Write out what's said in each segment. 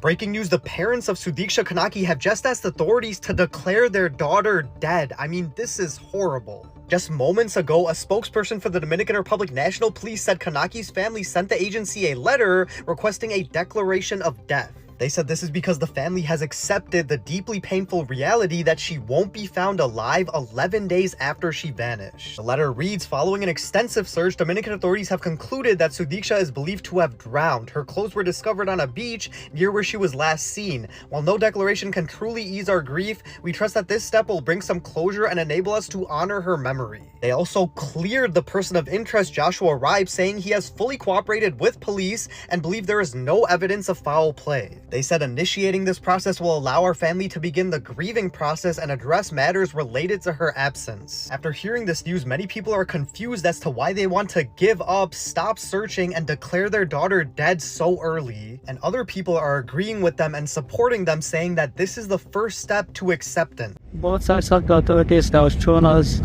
Breaking news, the parents of Sudiksha Kanaki have just asked authorities to declare their daughter dead. I mean, this is horrible. Just moments ago, a spokesperson for the Dominican Republic National Police said Kanaki's family sent the agency a letter requesting a declaration of death. They said this is because the family has accepted the deeply painful reality that she won't be found alive 11 days after she vanished. The letter reads, following an extensive search, Dominican authorities have concluded that Sudiksha is believed to have drowned. Her clothes were discovered on a beach near where she was last seen. While no declaration can truly ease our grief, we trust that this step will bring some closure and enable us to honor her memory. They also cleared the person of interest, Joshua Riibe, saying he has fully cooperated with police and believe there is no evidence of foul play. They said initiating this process will allow our family to begin the grieving process and address matters related to her absence. After hearing this news, many people are confused as to why they want to give up, stop searching, and declare their daughter dead so early. And other people are agreeing with them and supporting them, saying that this is the first step to acceptance. Both sides of the authorities have shown us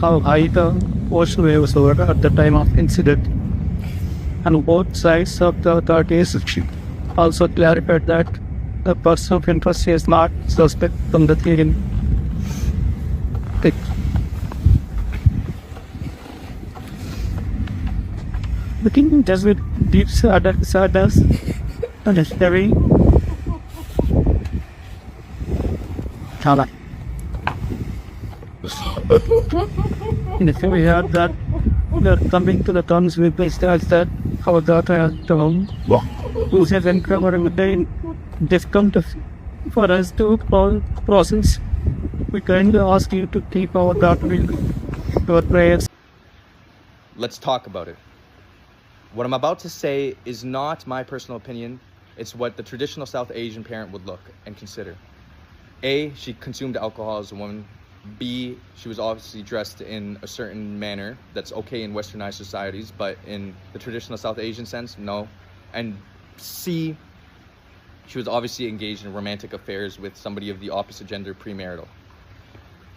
how high the ocean waves were at the time of incident. And both sides of the authorities also clarified that the person of interest is not suspect from the theory. Looking just with deep sadness and history. In the theory, we heard that they're coming to the terms with the stats that our daughter has drowned. Who has encountered the pain difficult for us to process. We kindly ask you to keep our daughter in your prayers. Let's talk about it. What I'm about to say is not my personal opinion. It's what the traditional South Asian parent would look and consider. A, she consumed alcohol as a woman. B, she was obviously dressed in a certain manner that's okay in westernized societies, but in the traditional South Asian sense, no. And C, she was obviously engaged in romantic affairs with somebody of the opposite gender premarital.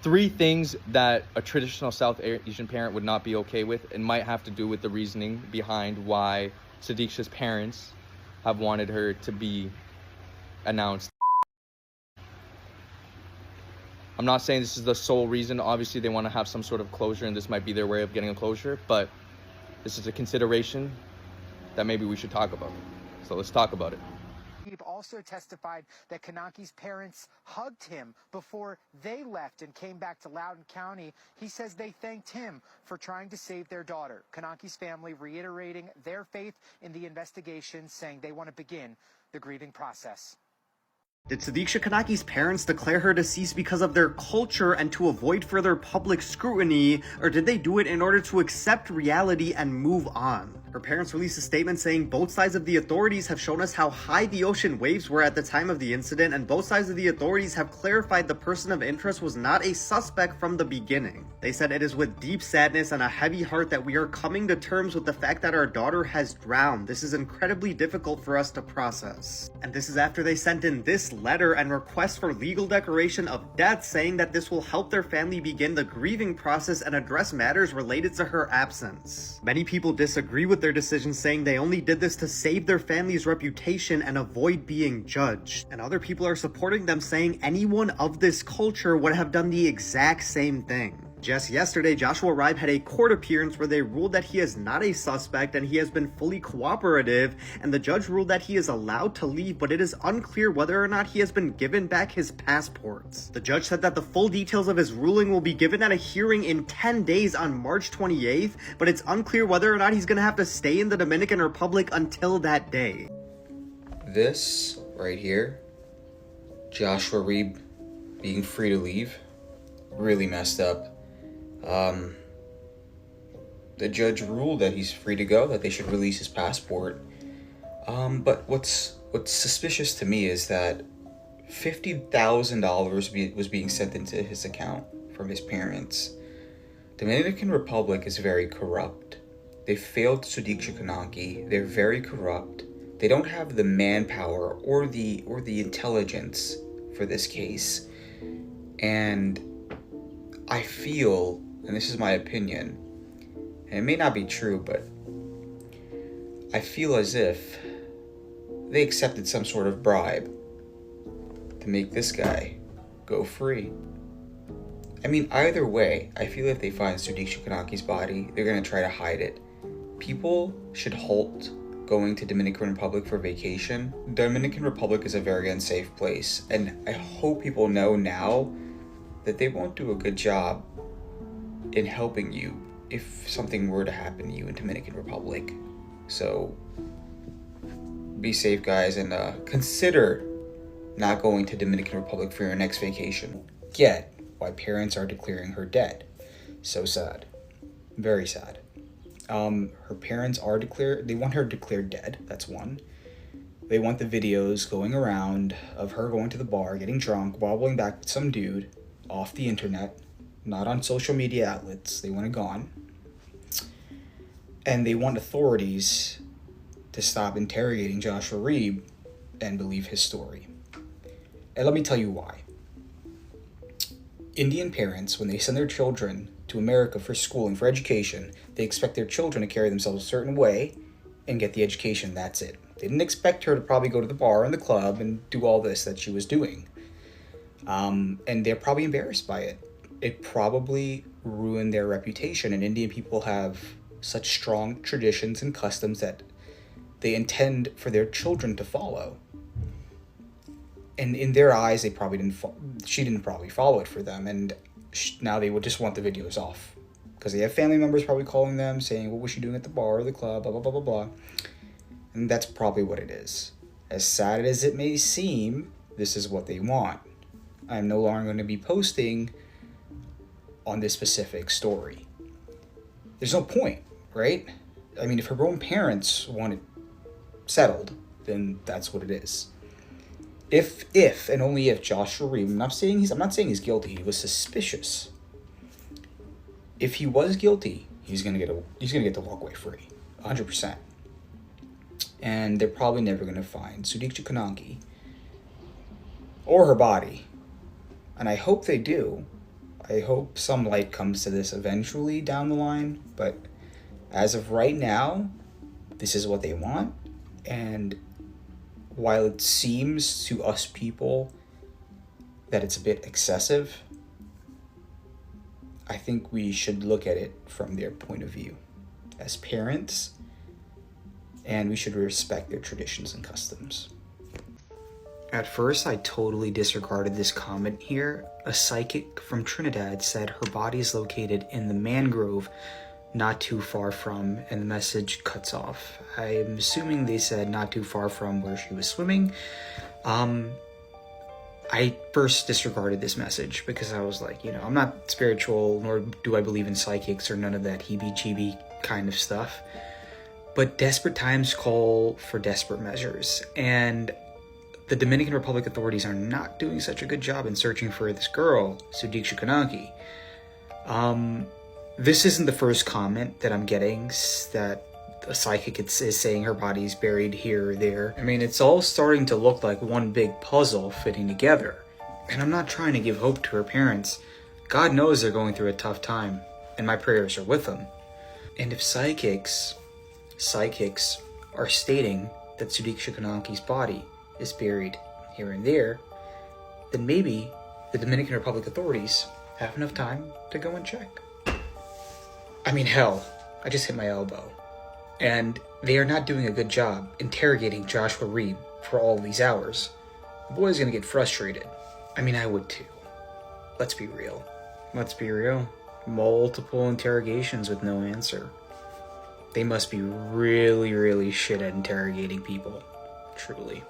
Three things that a traditional South Asian parent would not be okay with, and might have to do with the reasoning behind why Sudiksha's parents have wanted her to be announced. I'm not saying this is the sole reason. Obviously, they want to have some sort of closure, and this might be their way of getting a closure, but this is a consideration that maybe we should talk about. So let's talk about it. He also testified that Kanaki's parents hugged him before they left and came back to Loudoun County. He says they thanked him for trying to save their daughter. Kanaki's family reiterating their faith in the investigation, saying they want to begin the grieving process. Did Sudiksha Kanaki's parents declare her deceased because of their culture and to avoid further public scrutiny, or did they do it in order to accept reality and move on? Her parents released a statement saying both sides of the authorities have shown us how high the ocean waves were at the time of the incident, and both sides of the authorities have clarified the person of interest was not a suspect from the beginning. They said it is with deep sadness and a heavy heart that we are coming to terms with the fact that our daughter has drowned. This is incredibly difficult for us to process. And this is after they sent in this letter and request for legal declaration of death, saying that this will help their family begin the grieving process and address matters related to her absence. Many people disagree with their decision, saying they only did this to save their family's reputation and avoid being judged. And other people are supporting them, saying anyone of this culture would have done the exact same thing. Just yesterday, Joshua Riibe had a court appearance where they ruled that he is not a suspect and he has been fully cooperative, and the judge ruled that he is allowed to leave, but it is unclear whether or not he has been given back his passports. The judge said that the full details of his ruling will be given at a hearing in 10 days on March 28th, but it's unclear whether or not he's going to have to stay in the Dominican Republic until that day. This right here, Joshua Riibe being free to leave, really messed up. The judge ruled that he's free to go, that they should release his passport. But what's suspicious to me is that $50,000 was being sent into his account from his parents. The Dominican Republic is very corrupt. They failed Sudiksha Kanaki. They're very corrupt. They don't have the manpower or the intelligence for this case. And I feel, and this is my opinion, and it may not be true, but I feel as if they accepted some sort of bribe to make this guy go free. I mean, either way, I feel if they find Sudiksha Kanaki's body, they're going to try to hide it. People should halt going to Dominican Republic for vacation. Dominican Republic is a very unsafe place, and I hope people know now that they won't do a good job in helping you if something were to happen to you in Dominican Republic. So be safe, guys, and consider not going to Dominican Republic for your next vacation. Get why parents are declaring her dead. So sad. Very sad. Her parents they want her declared dead. That's one. They want the videos going around of her going to the bar, getting drunk, wobbling back with some dude off the internet, not on social media outlets. They want it gone. And they want authorities to stop interrogating Joshua Riibe and believe his story. And let me tell you why. Indian parents, when they send their children to America for schooling, for education, they expect their children to carry themselves a certain way and get the education. That's it. They didn't expect her to probably go to the bar and the club and do all this that she was doing. And they're probably embarrassed by it. It probably ruined their reputation. And Indian people have such strong traditions and customs that they intend for their children to follow. And in their eyes, she didn't probably follow it for them. And now they would just want the videos off. Because they have family members probably calling them, saying, what was she doing at the bar or the club, blah, blah, blah, blah, blah. And that's probably what it is. As sad as it may seem, this is what they want. I'm no longer going to be posting on this specific story. There's no point, right? I mean, if her own parents want it settled, then that's what it is. If and only if Joshua Riibe, I'm not saying he's guilty. He was suspicious. If he was guilty, he's gonna get the walkway free, 100%. And they're probably never gonna find Sudiksha Kanaki or her body. And I hope they do. I hope some light comes to this eventually down the line. But as of right now, this is what they want. And while it seems to us people that it's a bit excessive, I think we should look at it from their point of view as parents, and we should respect their traditions and customs. At first, I totally disregarded this comment here. A psychic from Trinidad said her body is located in the mangrove not too far from, and the message cuts off. I'm assuming they said not too far from where she was swimming. I first disregarded this message because I was like, I'm not spiritual, nor do I believe in psychics or none of that heebie-jeebie kind of stuff. But desperate times call for desperate measures, and the Dominican Republic authorities are not doing such a good job in searching for this girl, Sudiksha Kanaki. This isn't the first comment that I'm getting that a psychic is saying her body's buried here or there. I mean, it's all starting to look like one big puzzle fitting together. And I'm not trying to give hope to her parents. God knows they're going through a tough time, and my prayers are with them. And if psychics are stating that Sudiksha Kanaki's body is buried here and there, then maybe the Dominican Republic authorities have enough time to go and check. I mean, hell, I just hit my elbow. And they are not doing a good job interrogating Joshua Riibe for all these hours. The boy's gonna get frustrated. I mean, I would too. Let's be real. Multiple interrogations with no answer. They must be really, really shit at interrogating people. Truly.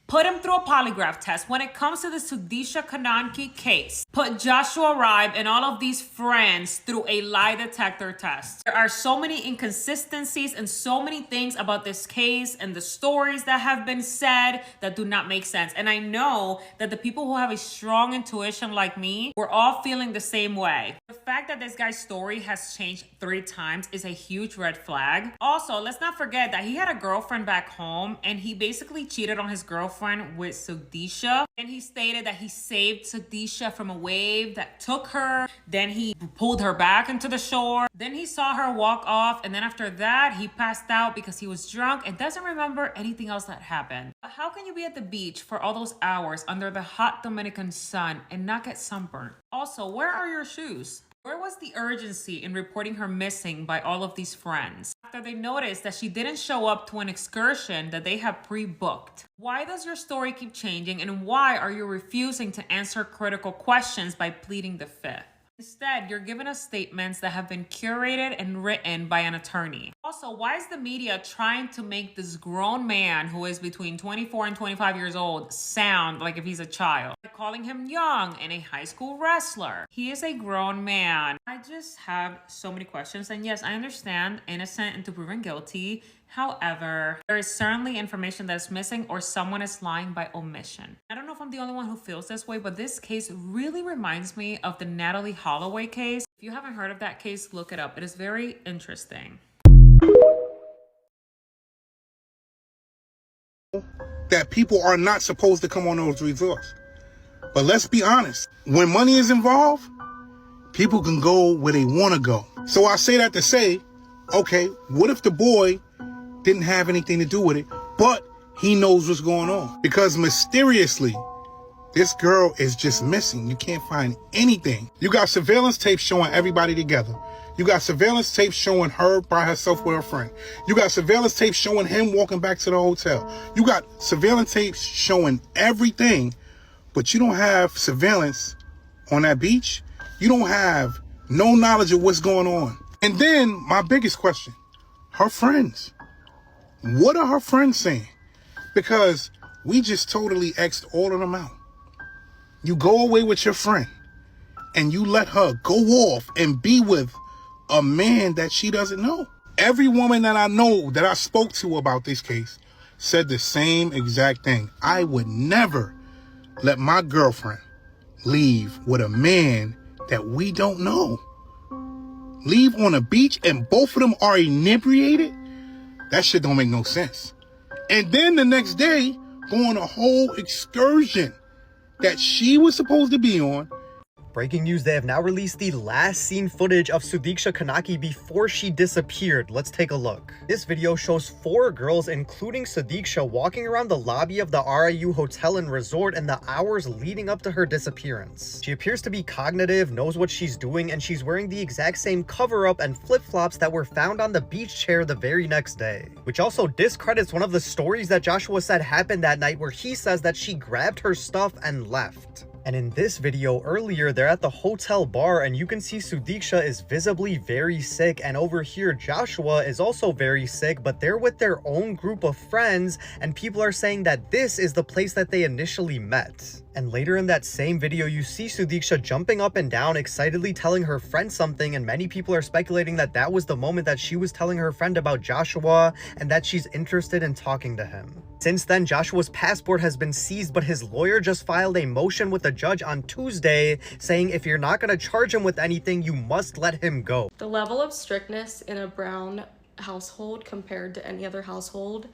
Put him through a polygraph test. When it comes to the Sudiksha Kanaki case, put Joshua Riibe and all of these friends through a lie detector test. There are so many inconsistencies and so many things about this case and the stories that have been said that do not make sense. And I know that the people who have a strong intuition like me, we're all feeling the same way. The fact that this guy's story has changed 3 times is a huge red flag. Also, let's not forget that he had a girlfriend back home and he basically cheated on his girlfriend with Sudiksha, and he stated that he saved Sudiksha from a wave that took her. Then he pulled her back into the shore. Then he saw her walk off. And then after that, he passed out because he was drunk and doesn't remember anything else that happened. But how can you be at the beach for all those hours under the hot Dominican sun and not get sunburned? Also, where are your shoes? Where was the urgency in reporting her missing by all of these friends after they noticed that she didn't show up to an excursion that they had pre-booked? Why does your story keep changing, and why are you refusing to answer critical questions by pleading the fifth? Instead, you're giving us statements that have been curated and written by an attorney. Also, why is the media trying to make this grown man who is between 24 and 25 years old sound like if he's a child? They're calling him young and a high school wrestler. He is a grown man. I just have so many questions. And yes, I understand innocent until proven guilty. However, there is certainly information that is missing or someone is lying by omission. I don't know if I'm the only one who feels this way, but this case really reminds me of the Natalie Holloway case. If you haven't heard of that case, look it up. It is very interesting. That people are not supposed to come on those resorts. But let's be honest, when money is involved, people can go where they want to go. So I say that to say, okay, what if the boy didn't have anything to do with it, but he knows what's going on? Because mysteriously, this girl is just missing. You can't find anything. You got surveillance tapes showing everybody together. You got surveillance tapes showing her by herself with her friend. You got surveillance tapes showing him walking back to the hotel. You got surveillance tapes showing everything, but you don't have surveillance on that beach. You don't have no knowledge of what's going on. And then my biggest question, her friends. What are her friends saying? Because we just totally X'd all of them out. You go away with your friend and you let her go off and be with a man that she doesn't know. Every woman that I know that I spoke to about this case said the same exact thing. I would never let my girlfriend leave with a man that we don't know. Leave on a beach and both of them are inebriated? That shit don't make no sense. And then the next day, go on a whole excursion that she was supposed to be on. Breaking news, they have now released the last seen footage of Sudiksha Kanaki before she disappeared. Let's take a look. This video shows 4 girls, including Sudiksha, walking around the lobby of the RIU Hotel and Resort in the hours leading up to her disappearance. She appears to be cognitive, knows what she's doing, and she's wearing the exact same cover-up and flip-flops that were found on the beach chair the very next day. Which also discredits one of the stories that Joshua said happened that night, where he says that she grabbed her stuff and left. And in this video earlier, they're at the hotel bar and you can see Sudiksha is visibly very sick, and over here Joshua is also very sick, but they're with their own group of friends and people are saying that this is the place that they initially met. And later in that same video, you see Sudiksha jumping up and down, excitedly telling her friend something, and many people are speculating that that was the moment that she was telling her friend about Joshua and that she's interested in talking to him. Since then, Joshua's passport has been seized, but his lawyer just filed a motion with the judge on Tuesday saying if you're not going to charge him with anything, you must let him go. The level of strictness in a brown household compared to any other household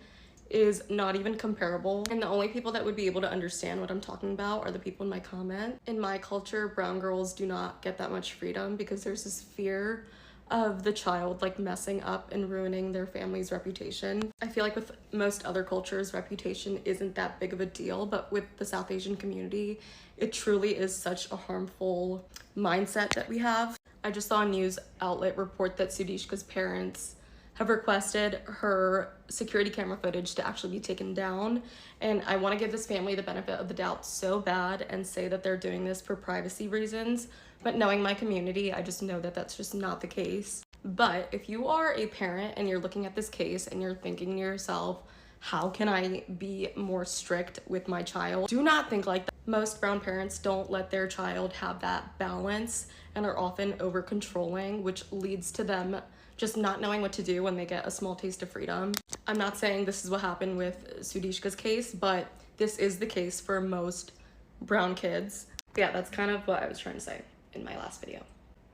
is not even comparable, and the only people that would be able to understand what I'm talking about are the people in my comment. In my culture, brown girls do not get that much freedom because there's this fear of the child like messing up and ruining their family's reputation. I feel like with most other cultures, reputation isn't that big of a deal, but with the South Asian community, it truly is such a harmful mindset that we have. I just saw a news outlet report that Sudikshka's parents have requested her security camera footage to actually be taken down, and I want to give this family the benefit of the doubt so bad and say that they're doing this for privacy reasons, but knowing my community, I just know that that's just not the case. But if you are a parent and you're looking at this case and you're thinking to yourself, how can I be more strict with my child? Do not think like that. Most brown parents don't let their child have that balance and are often over controlling, which leads to them just not knowing what to do when they get a small taste of freedom. I'm not saying this is what happened with Sudikshka's case, but this is the case for most brown kids. Yeah, that's kind of what I was trying to say in my last video.